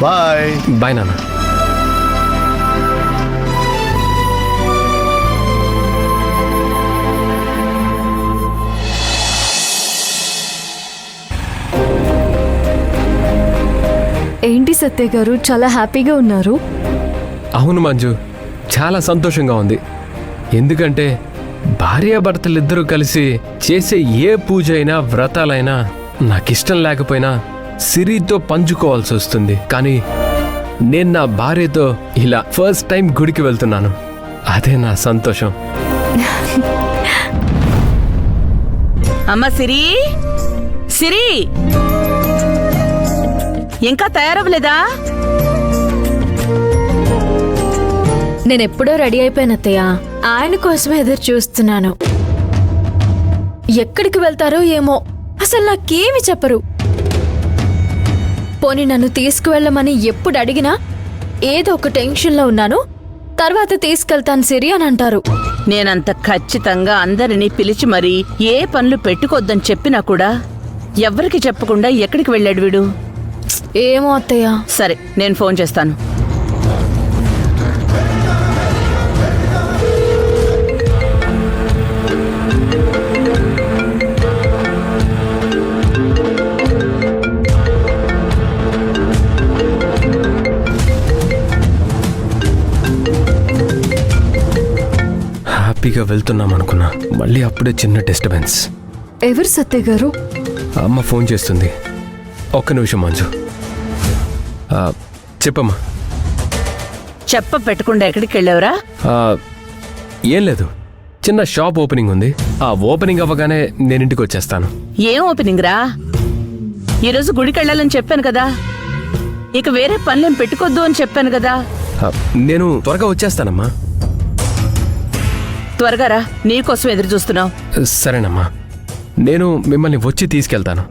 Bye. Bye నాన్న. ఏంటి సత్య గారు చాలా హ్యాపీగా ఉన్నారు? అవును మంజు, చాలా సంతోషంగా ఉంది. ఎందుకంటే భార్యాభర్తలిద్దరూ కలిసి చేసే ఏ పూజ అయినా వ్రతాలైనా నాకిష్టం లేకపోయినా సిరితో పంచుకోవాల్సి వస్తుంది. కానీ నేను నా భార్యతో ఇలా ఫస్ట్ టైం గుడికి వెళ్తున్నాను. అదే నా సంతోషం. అమ్మా సిరి, సిరి ఇంకా తయారవ్వలేదా? నేనెప్పుడో రెడీ అయిపోయాను అత్తయ్య. ఆయన కోసం ఎదురు చూస్తున్నాను. ఎక్కడికి వెళ్తారో ఏమో, అసలు నాకేమి చెప్పరు. పోనీ నన్ను తీసుకువెళ్ళమని ఎప్పుడు అడిగినా ఏదో ఒక టెన్షన్లో ఉన్నాను. తర్వాత తీసుకెళ్తాను సిరి అని అంటారు. నేనంత ఖచ్చితంగా అందరినీ పిలిచి మరీ ఏ పనులు పెట్టుకోద్దని చెప్పినా కూడా ఎవ్వరికి చెప్పకుండా ఎక్కడికి వెళ్ళాడు వీడు? ఏమో అత్తయ్య. సరే, నేను ఫోన్ చేస్తాను. హ్యాపీగా వెళ్తున్నాం అనుకున్నా, మళ్ళీ అప్పుడే చిన్న డిస్టర్బెన్స్. ఎవరు సత్య గారు? అమ్మ ఫోన్ చేస్తుంది. ఒక్క నిమిషం మంజు. చెప్పమ్మా. చెప్ప పెట్టకుండా ఎక్కడికి వెళ్ళావురా? ఏం లేదు, చిన్న షాప్ ఓపెనింగ్ ఉంది. ఆ ఓపెనింగ్ అవ్వగానే నేను ఇంటికి వచ్చేస్తాను. ఏం ఓపెనింగ్ రా? ఈరోజు గుడికి వెళ్ళాలని చెప్పాను కదా. ఇక వేరే పనులేం పెట్టుకోద్దు అని చెప్పాను కదా. నేను త్వరగా వచ్చేస్తానమ్మా. త్వరగా రా, నీకోసం ఎదురు చూస్తున్నావు. సరేనమ్మా, నేను మిమ్మల్ని వచ్చి తీసుకెళ్తాను.